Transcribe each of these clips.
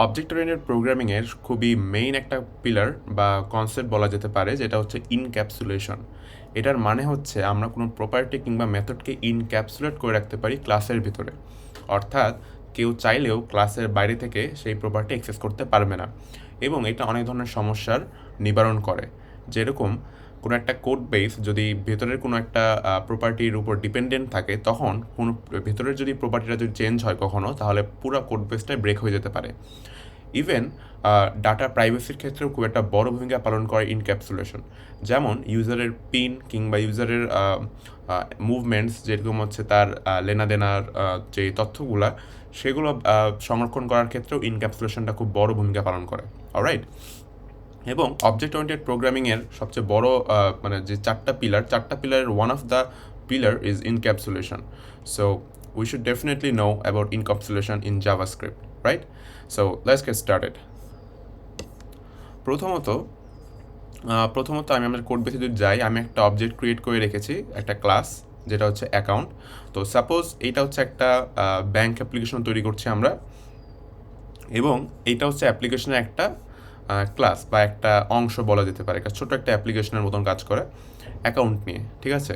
Object oriented প্রোগ্রামিংয়ের খুবই main একটা pillar বা কনসেপ্ট বলা যেতে পারে, যেটা হচ্ছে ইনক্যাপসুলেশন। এটার মানে হচ্ছে আমরা কোনো প্রপার্টি কিংবা মেথডকে ইনক্যাপসুলেট করে রাখতে পারি ক্লাসের ভিতরে। অর্থাৎ কেউ চাইলেও ক্লাসের বাইরে থেকে সেই প্রপার্টি অ্যাক্সেস করতে পারবে না, এবং এটা অনেক ধরনের সমস্যার নিবারণ করে। যেরকম কোনো একটা কোড বেস যদি ভেতরের কোনো একটা প্রপার্টির উপর ডিপেন্ডেন্ট থাকে, তখন কোনো ভেতরের যদি প্রপার্টিটা যদি চেঞ্জ হয় কখনো, তাহলে পুরো কোড বেসটাই ব্রেক হয়ে যেতে পারে। ইভেন ডাটা প্রাইভেসির ক্ষেত্রেও খুব একটা বড় ভূমিকা পালন করে ইনক্যাপসুলেশন। যেমন ইউজারের পিন কিংবা ইউজারের মুভমেন্টস, যেরকম হচ্ছে তার লেনাদেনার যে তথ্যগুলা, সেগুলো সংরক্ষণ করার ক্ষেত্রেও ইনক্যাপসুলেশনটা খুব বড় ভূমিকা পালন করে। অলরাইট। এবং অবজেক্ট ওরিয়েন্টেড প্রোগ্রামিংয়ের সবচেয়ে বড় মানে যে চারটা পিলারের one of the pillar is encapsulation. So we should definitely know about encapsulation in JavaScript, right? So let's get started. প্রথমত আমি আমার কোড বেসে যদি যাই, আমি একটা অবজেক্ট ক্রিয়েট করে রেখেছি, একটা ক্লাস, যেটা হচ্ছে অ্যাকাউন্ট। তো সাপোজ এইটা হচ্ছে একটা ব্যাংক অ্যাপ্লিকেশন তৈরি করছি আমরা, এবং এইটা হচ্ছে অ্যাপ্লিকেশনের একটা ক্লাস বা একটা অংশ বলা যেতে পারে, একটা ছোটো একটা অ্যাপ্লিকেশনের মতন কাজ করে অ্যাকাউন্ট নিয়ে, ঠিক আছে?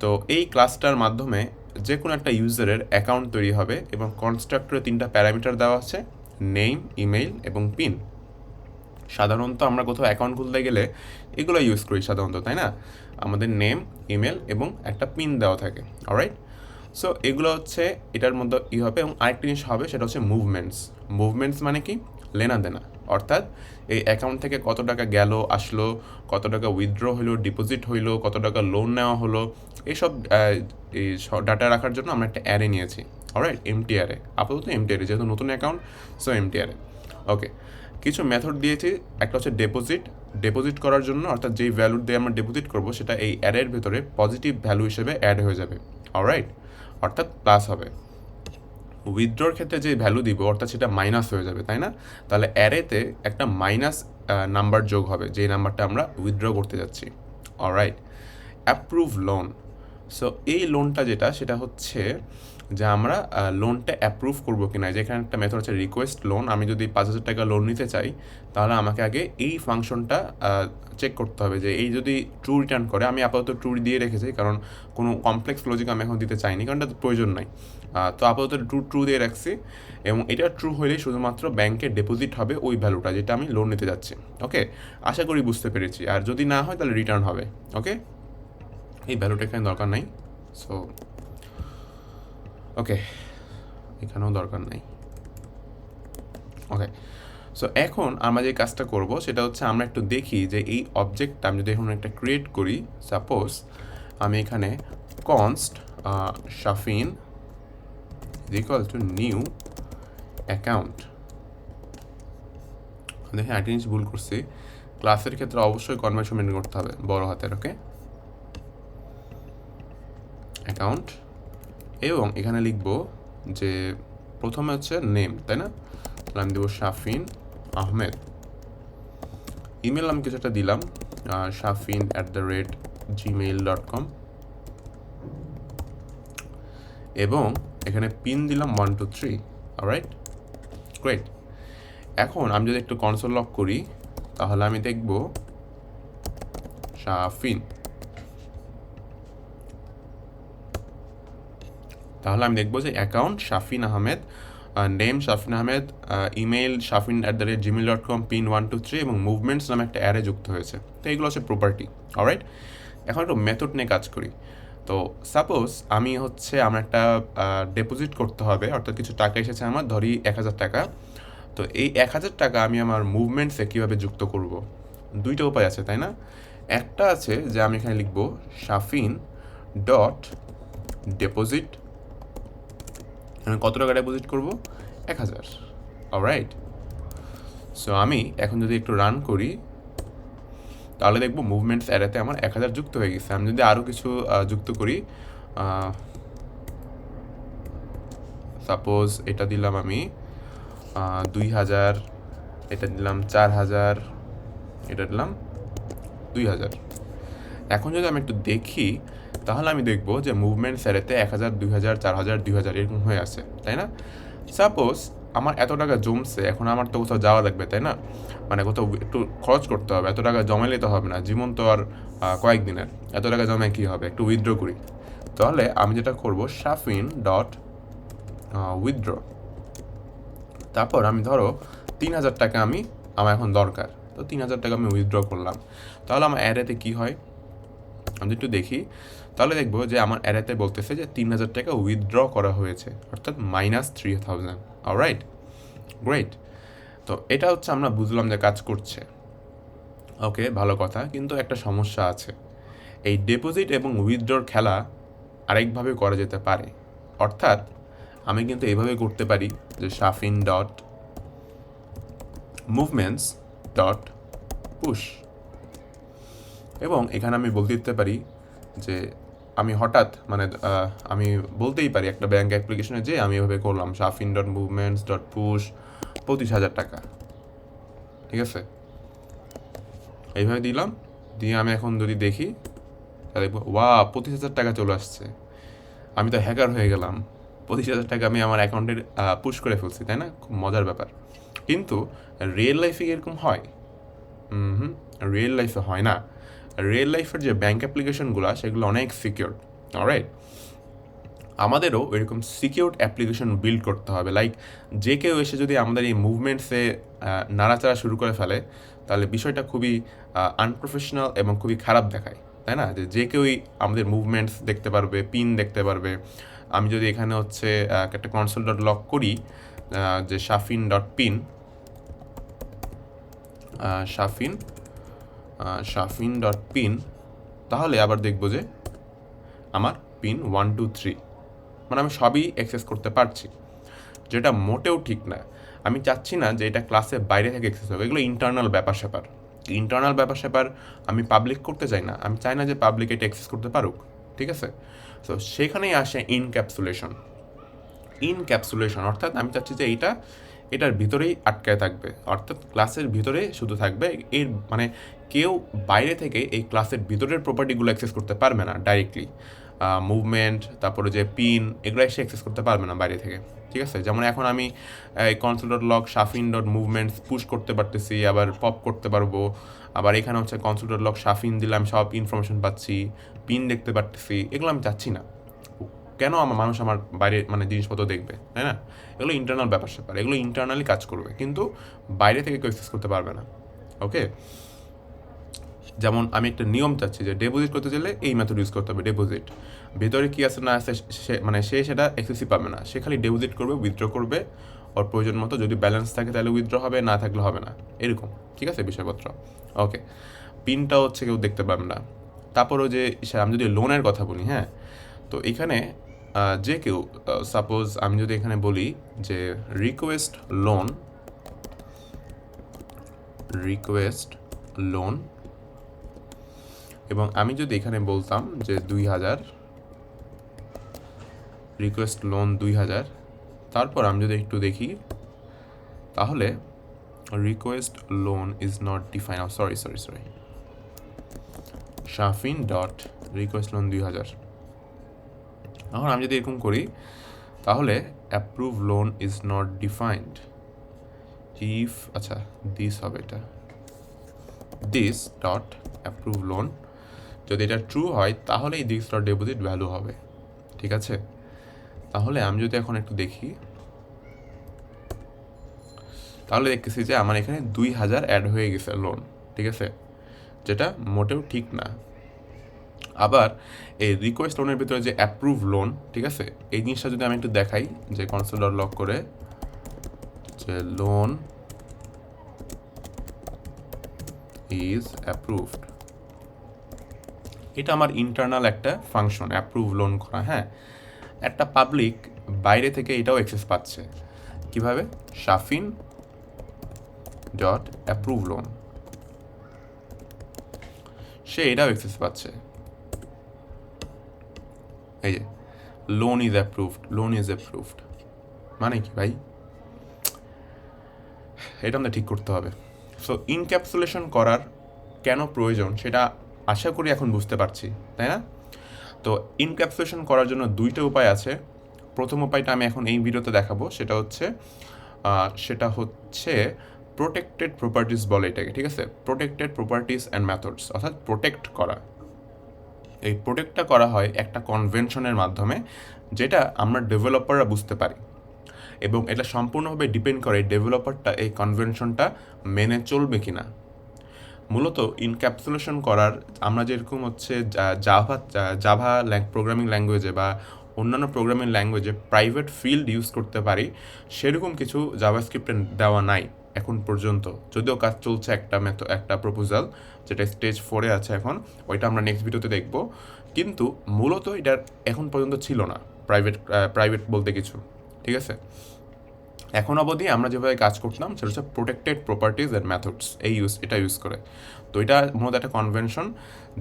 তো এই ক্লাসটার মাধ্যমে যে কোনো একটা ইউজারের অ্যাকাউন্ট তৈরি হবে, এবং কনস্ট্রাক্টরে 3টা প্যারামিটার দেওয়া আছে, নেম, ইমেইল এবং পিন। সাধারণত আমরা কোথাও অ্যাকাউন্ট খুলতে গেলে এগুলো ইউজ করি সাধারণত, তাই না? আমাদের নেম, ইমেল এবং একটা পিন দেওয়া থাকে। অলরাইট। সো এগুলো হচ্ছে এটার মধ্যে হবে, এবং আরেকটা জিনিস হবে, সেটা হচ্ছে মুভমেন্টস মানে কি? লেনাদেনা। অর্থাৎ এই অ্যাকাউন্ট থেকে কত টাকা গেল আসলো, কত টাকা উইথড্র হলো, ডিপোজিট হইলো, কত টাকা লোন নেওয়া হলো, এইসব এই ডাটা রাখার জন্য আমরা একটা অ্যারে নিয়েছি। অলরাইট, এমটি অ্যারে, আপাতত এমটি অ্যারে, যেহেতু নতুন অ্যাকাউন্ট, সো এমটি অ্যারে। ওকে, কিছু মেথড দিয়েছি। একটা হচ্ছে ডেপোজিট করার জন্য, অর্থাৎ যেই ভ্যালু দিয়ে আমরা ডেপোজিট করবো সেটা এই অ্যারের ভেতরে পজিটিভ ভ্যালু হিসেবে অ্যাড হয়ে যাবে। অলরাইট, অর্থাৎ প্লাস হবে। উইথড্রর ক্ষেত্রে যে ভ্যালু দিব, অর্থাৎ সেটা মাইনাস হয়ে যাবে, তাই না? তাহলে অ্যারেতে একটা মাইনাস নাম্বার যোগ হবে, যেই নাম্বারটা আমরা উইথড্র করতে যাচ্ছি। অলরাইট। Approve loan. সো এই লোনটা যেটা, সেটা হচ্ছে যে আমরা লোনটা অ্যাপ্রুভ করবো কিনা। যেখানে একটা মেথড হচ্ছে রিকোয়েস্ট লোন। আমি যদি 5,000 টাকা লোন নিতে চাই, তাহলে আমাকে আগে এই ফাংশনটা চেক করতে হবে যে এই যদি ট্রু রিটার্ন করে। আমি আপাতত ট্রু দিয়ে রেখেছি, কারণ কোনো কমপ্লেক্স লজিক আমি এখন দিতে চাইনি, কারণ এটা প্রয়োজন নাই। তো আপাতত ট্রু দিয়ে রাখছি, এবং এটা ট্রু হলেই শুধুমাত্র ব্যাংকে ডিপোজিট হবে ওই ভ্যালুটা, যেটা আমি লোন নিতে যাচ্ছি। ওকে, আশা করি বুঝতে পেরেছি। আর যদি না হয় তাহলে রিটার্ন হবে। ওকে, এই ভ্যালুটা এখানে দরকার নাই। সো ওকে, এখানেও দরকার নাই। ওকে, সো এখন আমরা যে কাজটা করব সেটা হচ্ছে আমরা একটু দেখি যে এই অবজেক্টটা আমি যদি এখন একটা ক্রিয়েট করি। সাপোজ আমি এখানে const Shafin equal to new account. দেখেন একটা জিনিস ভুল করছি, ক্লাসের ক্ষেত্রে অবশ্যই কনভেনশন মেনটেন করতে হবে, বড় হাতের। ওকে, অ্যাকাউন্ট, এবং এখানে লিখব যে প্রথমে হচ্ছে নেম, তাই না? তাহলে আমি দেবো শাফিন আহমেদ। ইমেল আমি কিছু একটা দিলাম, shafin@gmail.com, এবং এখানে পিন দিলাম 1 2 3। Alright, great. এখন আমি যদি একটু কনসোল লক করি, তাহলে আমি দেখব শাফিন, তাহলে আমি দেখবো যে account Shafin Ahmed, name Shafin Ahmed, email shafin@gmail.com, pin 1 2 3 এবং মুভমেন্টস নামে একটা অ্যারে যুক্ত হয়েছে। তো এগুলো হচ্ছে প্রপার্টি। অলরাইট, এখন একটু মেথড নিয়ে কাজ করি। তো সাপোজ আমি হচ্ছে আমার একটা ডিপোজিট করতে হবে, অর্থাৎ কিছু টাকা এসেছে আমার, ধরি 1,000 টাকা। তো এই 1,000 টাকা আমি আমার মুভমেন্টসে কীভাবে যুক্ত করব? দুইটা উপায় আছে, তাই না? একটা আছে যে আমি এখানে লিখব শাফিন ডট ডিপোজিট, কত টাকা ডিপোজিট করবো? 1,000। অলরাইট, সো আমি এখন যদি একটু রান করি, তাহলে দেখবো মুভমেন্টস অ্যারেতে আমার 1,000 যুক্ত হয়ে গেছে। আমি যদি আরও কিছু যুক্ত করি, সাপোজ এটা দিলাম আমি 2,000, এটা দিলাম 4,000, এটা দিলাম 2,000। এখন যদি আমি একটু দেখি, তাহলে আমি দেখবো যে মুভমেন্টস অ্যারেতে 1,000, 2,000, 4,000, 2,000 এরকম হয়ে আছে, তাই না? সাপোজ আমার এত টাকা জমছে, এখন আমার তো কোথাও যাওয়া লাগবে, তাই না? মানে কোথাও একটু খরচ করতে হবে, এত টাকা জমাইলে তো হবে না, জীবন তো আর কয়েকদিনের, এত টাকা জমায় কী হবে, একটু উইথড্র করি। তাহলে আমি যেটা করব, শাফিন ডট উইথড্র, তারপর আমি ধরো 3,000 টাকা আমার এখন দরকার, তো 3,000 টাকা আমি উইথড্র করলাম। তাহলে আমার অ্যারেতে কী হয় আমি একটু দেখি, তাহলে দেখবো যে আমার অ্যারেতে বলতেছে যে 3,000 টাকা উইথড্র করা হয়েছে, অর্থাৎ -3,000। Alright, great. তো এটা হচ্ছে আমরা বুঝলাম যে কাজ করছে। ওকে, ভালো কথা, কিন্তু একটা সমস্যা আছে। এই ডিপোজিট এবং উইথড্রর খেলা আরেকভাবে করা যেতে পারে, অর্থাৎ আমি কিন্তু এইভাবে করতে পারি যে Shafin dot movements dot push, এবং এখানে আমি বলতে দিতে পারি যে আমি হঠাৎ আমি বলতেই পারি একটা ব্যাঙ্ক অ্যাপ্লিকেশনে যে আমি এভাবে করলাম Shafin dot movements dot push 25,000 টাকা, ঠিক আছে, এইভাবে দিলাম। দিয়ে আমি এখন যদি দেখি তাহলে দেখবো 25,000 টাকা চলে আসছে। আমি তো হ্যাকার হয়ে গেলাম, 25,000 টাকা আমি আমার অ্যাকাউন্টে পুশ করে ফেলছি, তাই না? খুব মজার ব্যাপার। কিন্তু রিয়েল লাইফে এরকম হয়? রিয়েল লাইফে হয় না। রিয়েল লাইফের যে ব্যাঙ্ক অ্যাপ্লিকেশনগুলো সেগুলো অনেক সিকিউর। অলরাইট, আমাদেরও এরকম সিকিউরড অ্যাপ্লিকেশন বিল্ড করতে হবে। লাইক যে কেউ এসে যদি আমাদের এই মুভমেন্টসে নাড়াচাড়া শুরু করে ফেলে, তাহলে বিষয়টা খুবই আনপ্রফেশনাল এবং খুবই খারাপ দেখায়, তাই না? যে কেউই আমাদের মুভমেন্টস দেখতে পারবে, পিন দেখতে পারবে। আমি যদি এখানে হচ্ছে একটা কনসোল ডট লক করি যে Shafin dot pin, Shafin dot pin, তাহলে আবার দেখব যে আমার পিন 1 2 3, মানে আমি সবই অ্যাক্সেস করতে পারছি, যেটা মোটেও ঠিক না। আমি চাচ্ছি না যে এটা ক্লাসের বাইরে থেকে অ্যাক্সেস হবে, এগুলো ইন্টারনাল ব্যাপার স্যাপার আমি পাবলিক করতে চাই না, আমি চাই না যে পাবলিক এটা অ্যাক্সেস করতে পারুক, ঠিক আছে? তো সেখানেই আসে ইনক্যাপসুলেশন, অর্থাৎ আমি চাচ্ছি যে এটার ভিতরেই আটকায় থাকবে, অর্থাৎ ক্লাসের ভিতরে শুধু থাকবে, এর মানে কেউ বাইরে থেকে এই ক্লাসের ভিতরের প্রপার্টিগুলো অ্যাক্সেস করতে পারবে না ডাইরেক্টলি। মুভমেন্ট, তারপরে যে পিন, এগুলো এসে অ্যাক্সেস করতে পারবে না বাইরে থেকে, ঠিক আছে? যেমন এখন আমি এই console dot lock Shafin dot movements push করতে পারতেছি, আবার পপ করতে পারবো, আবার এখানে হচ্ছে কনসোল ডট লক শাফিন দিলাম, সব ইনফরমেশন পাচ্ছি, পিন দেখতে পারতেছি। এগুলো আমি চাচ্ছি না। কেন মানুষ আমার বাইরে জিনিসপত্র দেখবে, তাই না? এগুলো ইন্টারনাল ব্যাপার, এগুলো ইন্টারনালি কাজ করবে, কিন্তু বাইরে থেকে কেউ অ্যাক্সেস করতে পারবে না। ওকে, যেমন আমি একটা নিয়ম চাচ্ছি যে ডিপোজিট করতে চাইলে এই মেথড ইউজ করতে হবে, ডিপোজিট। ভেতরে কী আছে না আছে সে সেটা অ্যাক্সেসই পাবে না, সে খালি ডিপোজিট করবে, উইথড্র করবে, ওর প্রয়োজন মতো, যদি ব্যালেন্স থাকে তাহলে উইথড্র হবে, না থাকলে হবে না, এরকম, ঠিক আছে বিষয়পত্র। ওকে, পিনটা হচ্ছে কেউ দেখতে পাবে না। তারপরও যে আমি যদি লোনের কথা বলি, হ্যাঁ, তো এখানে যে কেউ সাপোজ আমি যদি এখানে বলি যে রিকোয়েস্ট লোন, এবং আমি যদি এখানে বলতাম যে 2,000, রিকোয়েস্ট লোন 2,000, তারপর আমি যদি একটু দেখি তাহলে request loan is not define, sorry Shafin dot request loan 2,000। এখন আমি যদি এরকম করি তাহলে approve loan is not defined if, আচ্ছা দিস হবে, এটা দিস ডট অ্যাপ্রুভ লোন, যদি এটা ট্রু হয় তাহলে এই দিস ডট ডিপোজিট ভ্যালু হবে, ঠিক আছে? তাহলে আমি যদি এখন একটু দেখি তাহলে দেখতেছি যে আমার এখানে 2,000 অ্যাড হয়ে গেছে লোন, ঠিক আছে, যেটা মোটেও ঠিক না। আবার এই রিকোয়েস্ট লোনের ভিতরে যে অ্যাপ্রুভ লোন, ঠিক আছে, এই জিনিসটা যদি আমি একটু দেখাই যে কনসোল ডট লক করে যে লোন ইজ অ্যাপ্রুভড, এটা আমার ইন্টারনাল একটা ফাংশন, অ্যাপ্রুভ লোন করা। হ্যাঁ, একটা পাবলিক বাইরে থেকে এটাও অ্যাক্সেস পাচ্ছে, কিভাবে? শাফিন ডট অ্যাপ্রুভ লোন, সে এটাও অ্যাক্সেস পাচ্ছে, এই যে লোন ইজ অ্যাপ্রুভড, মানে কি ভাই? এটা আমাদের ঠিক করতে হবে। সো ইনক্যাপসুলেশন করার কেন প্রয়োজন সেটা আশা করি এখন বুঝতে পারছি, তাই না? তো ইনক্যাপসুলেশন করার জন্য দুইটা উপায় আছে। প্রথম উপায়টা আমি এখন এই ভিডিওতে দেখাবো, সেটা হচ্ছে সেটা হচ্ছে প্রোটেক্টেড প্রপার্টিস বলে এটাকে, ঠিক আছে? প্রোটেক্টেড প্রপার্টিস অ্যান্ড মেথডস, অর্থাৎ প্রোটেক্ট করা। এই প্রোটেক্টটা করা হয় একটা কনভেনশনের মাধ্যমে, যেটা আমরা ডেভেলপাররা বুঝতে পারি, এবং এটা সম্পূর্ণভাবে ডিপেন্ড করে ডেভেলপারটা এই কনভেনশনটা মেনে চলবে কিনা। মূলত ইনক্যাপসুলেশন করার আমরা যেরকম হচ্ছে জাভা প্রোগ্রামিং ল্যাঙ্গুয়েজে বা অন্যান্য প্রোগ্রামিং ল্যাঙ্গুয়েজে প্রাইভেট ফিল্ড ইউজ করতে পারি, সেরকম কিছু জাভাস্ক্রিপ্টে দেওয়া নাই এখন পর্যন্ত। যদিও কাজ চলছে একটা প্রপোজাল, যেটা স্টেজ 4-এ আছে এখন, ওইটা আমরা নেক্সট ভিডিওতে দেখব। কিন্তু মূলত এটার এখন পর্যন্ত ছিল না প্রাইভেট বলতে কিছু, ঠিক আছে? এখন অবধি আমরা যেভাবে কাজ করতাম সেটা হচ্ছে প্রোটেক্টেড প্রপার্টিজ অ্যান্ড মেথডস এটা ইউজ করে। তো এটা মূলত একটা কনভেনশন,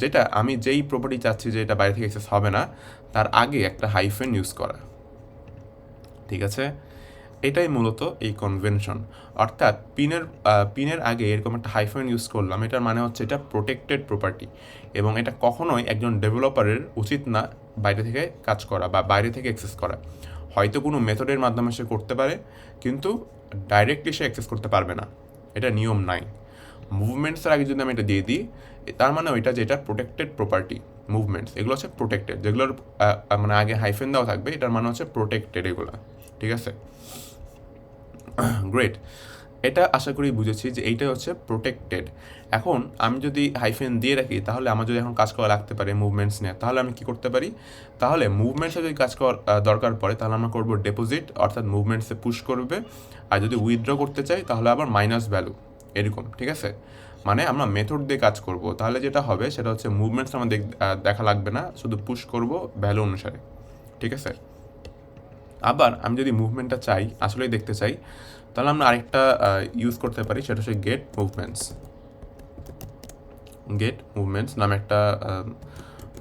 যেটা আমি যেই প্রপার্টি চাচ্ছি যে এটা বাইরে থেকে অ্যাক্সেস হবে না, তার আগে একটা হাইফেন ইউজ করা, ঠিক আছে? এটাই মূলত এই কনভেনশন। অর্থাৎ পিনের আগে এরকম একটা হাইফেন ইউজ করলাম, এটার মানে হচ্ছে এটা প্রোটেক্টেড প্রপার্টি, এবং এটা কখনোই একজন ডেভেলপারের উচিত না বাইরে থেকে কাজ করা বা বাইরে থেকে অ্যাক্সেস করা। হয়তো কোনো মেথডের মাধ্যমে সে করতে পারে, কিন্তু ডাইরেক্টলি সে অ্যাক্সেস করতে পারবে না, এটা নিয়ম নাই। মুভমেন্টসের আগে যদি আমি এটা দিয়ে দিই, তার মানে ওইটা যে এটা প্রোটেক্টেড প্রপার্টি। মুভমেন্টস এগুলো হচ্ছে প্রোটেক্টেড, যেগুলোর মানে আগে হাইফেন দেওয়া থাকবে, এটার মানে হচ্ছে প্রোটেক্টেড এগুলো, ঠিক আছে? গ্রেট, এটা আশা করি বুঝেছি যে এইটাই হচ্ছে প্রোটেক্টেড। এখন আমি যদি হাইফেন দিয়ে রাখি, তাহলে আমার যদি এখন কাজ করা লাগতে পারে মুভমেন্টস নিয়ে, তাহলে আমি কি করতে পারি? তাহলে মুভমেন্টসে যদি কাজ করার দরকার পড়ে, তাহলে আমরা করবো ডেপোজিট, অর্থাৎ মুভমেন্টসে পুশ করবে। আর যদি উইথড্র করতে চাই, তাহলে আবার মাইনাস ভ্যালু, এরকম, ঠিক আছে? মানে আমরা মেথড দিয়ে কাজ করব, তাহলে যেটা হবে সেটা হচ্ছে মুভমেন্টস আমার দেখা লাগবে না, শুধু পুশ করব ভ্যালু অনুসারে, ঠিক আছে? আবার আমি যদি মুভমেন্টটা চাই, আসলেই দেখতে চাই, তাহলে আমরা আরেকটা ইউজ করতে পারি, সেটা হচ্ছে গেট মুভমেন্টস নামে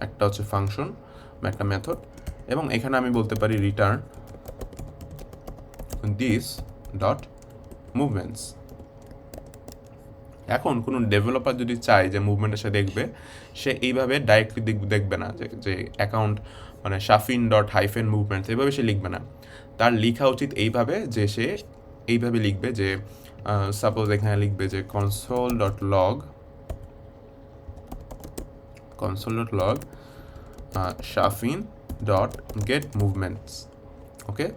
একটা হচ্ছে ফাংশন বা একটা মেথড, এবং এখানে আমি বলতে পারি রিটার্ন দিস ডট মুভমেন্টস। এখন কোনো ডেভেলপার যদি চায় যে মুভমেন্টটা সে দেখবে, সে এইভাবে ডাইরেক্টলি দেখবে না, যে অ্যাকাউন্ট মানে শাফিন ডট হাইফেন মুভমেন্টস, এইভাবে সে লিখবে না। তার লেখা উচিত এইভাবে, যে সে এইভাবে লিখবে যে সাপোজ এখানে লিখবে যে console dot log Shafin dot get movements, okay?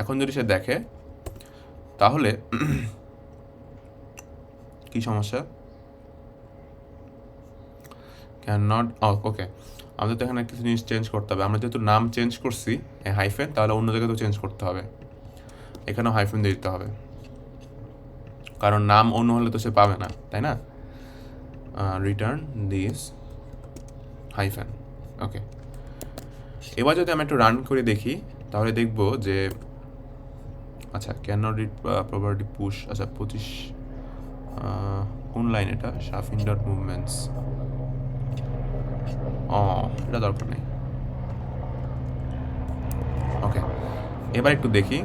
এখন যদি সে দেখে, তাহলে কি সমস্যা? ক্যান নট, ওকে, আমাদের তো এখানে কিছু জিনিস চেঞ্জ করতে হবে। আমরা যেহেতু নাম চেঞ্জ করছি হাইফেন, তাহলে অন্য জায়গায় তো চেঞ্জ করতে হবে, এখানেও হাইফেন দিয়ে দিতে হবে, কারণ নাম অন্য হলে তো সে পাবে না, তাই না? রিটার্ন দিস হাইফেন, ওকে। এবার যদি আমি একটু রান করে দেখি, তাহলে দেখব যে আচ্ছা can not read property push, আচ্ছা 25 কোন লাইন এটা? শাফিন ডট মুভমেন্টস, এটা দরকার নেই, ওকে। এবার একটু দেখি,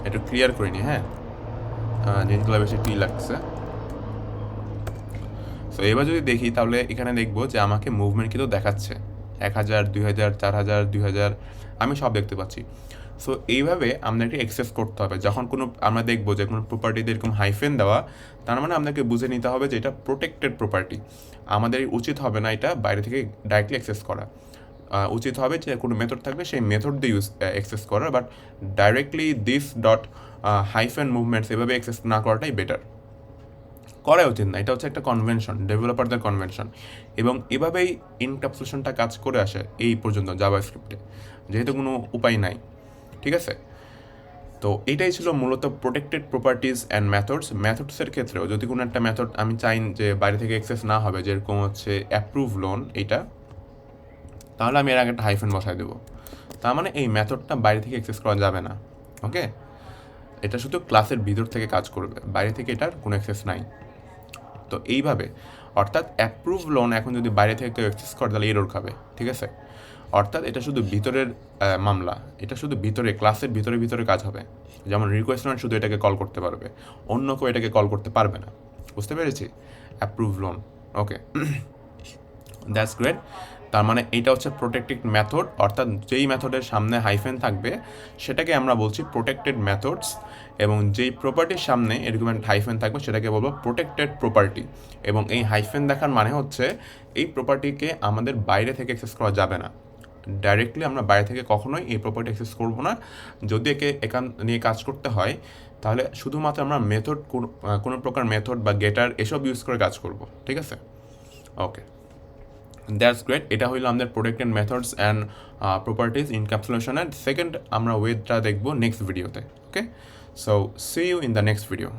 একটু ক্লিয়ার করে নিই, হ্যাঁ, জিনিসগুলো বেশি কি লাগছে। সো এবার যদি দেখি, তাহলে এখানে দেখবো যে আমাকে মুভমেন্ট কিন্তু দেখাচ্ছে 1000, 2000, 4000, 2000, আমি সব দেখতে পাচ্ছি। সো এইভাবে আমাদেরকে অ্যাক্সেস করতে হবে। যখন আমরা দেখবো যে কোনো প্রপার্টিতে এরকম হাইফেন দেওয়া, তার মানে আপনাকে বুঝে নিতে হবে যে এটা প্রোটেক্টেড প্রপার্টি। আমাদের উচিত হবে না এটা বাইরে থেকে ডাইরেক্টলি অ্যাক্সেস করা, উচিত হবে যে কোনো মেথড থাকবে সেই মেথড দিয়ে অ্যাক্সেস করা, but directly this dot hyphen movements এভাবে অ্যাক্সেস না করাটাই বেটার, করা উচিত না। এটা হচ্ছে একটা কনভেনশন, ডেভেলপারদের কনভেনশন, এবং এভাবেই ইনক্যাপসুলেশনটা কাজ করে আসে এই পর্যন্ত জাভাস্ক্রিপ্টে, যেহেতু কোনো উপায় নাই, ঠিক আছে? তো এইটাই ছিল মূলত প্রোটেক্টেড প্রপার্টিজ অ্যান্ড মেথডসের ক্ষেত্রেও যদি কোনো একটা মেথড আমি চাই যে বাইরে থেকে অ্যাক্সেস না হবে, যেরকম হচ্ছে অ্যাপ্রুভ লোন, এইটা, তাহলে আমি এর আগে একটা হাইফেন বসাই দেবো। তার মানে এই মেথডটা বাইরে থেকে অ্যাক্সেস করা যাবে না, ওকে? এটা শুধু ক্লাসের ভিতর থেকে কাজ করবে, বাইরে থেকে এটার কোনো অ্যাক্সেস নাই। তো এইভাবে, অর্থাৎ অ্যাপ্রুভ লোন এখন যদি বাইরে থেকে কেউ অ্যাক্সেস করে, তাহলে এরর খাবে, ঠিক আছে? অর্থাৎ এটা শুধু ভিতরের মামলা, এটা শুধু ক্লাসের ভিতরে কাজ হবে। যেমন রিকোয়েস্ট লোন শুধু এটাকে কল করতে পারবে, অন্য কেউ এটাকে কল করতে পারবে না। বুঝতে পেরেছি? Approve loan, okay, that's great. তার মানে এইটা হচ্ছে প্রোটেক্টেড মেথড, অর্থাৎ যেই মেথডের সামনে হাইফেন থাকবে সেটাকে আমরা বলছি প্রোটেক্টেড মেথডস, এবং যেই প্রপার্টির সামনে এরকম একটা হাইফেন থাকবে সেটাকে বলবো প্রোটেক্টেড প্রপার্টি। এবং এই হাইফেন দেখার মানে হচ্ছে এই প্রপার্টিকে আমাদের বাইরে থেকে অ্যাক্সেস করা যাবে না, ডাইরেক্টলি আমরা বাইরে থেকে কখনোই এই প্রপার্টি অ্যাক্সেস করব না। যদি এখান নিয়ে কাজ করতে হয় তাহলে শুধুমাত্র আমরা মেথড কোনো প্রকার মেথড বা গেটার এসব ইউজ করে কাজ করব, ঠিক আছে? Okay, that's great. এটা হইলো আমাদের প্রোটেক্টেড মেথডস অ্যান্ড প্রপার্টিজ ইনক্যাপসুলেশনের সেকেন্ড আমরা ওয়েটা দেখবো নেক্সট ভিডিওতে। Okay, so see you in the next video.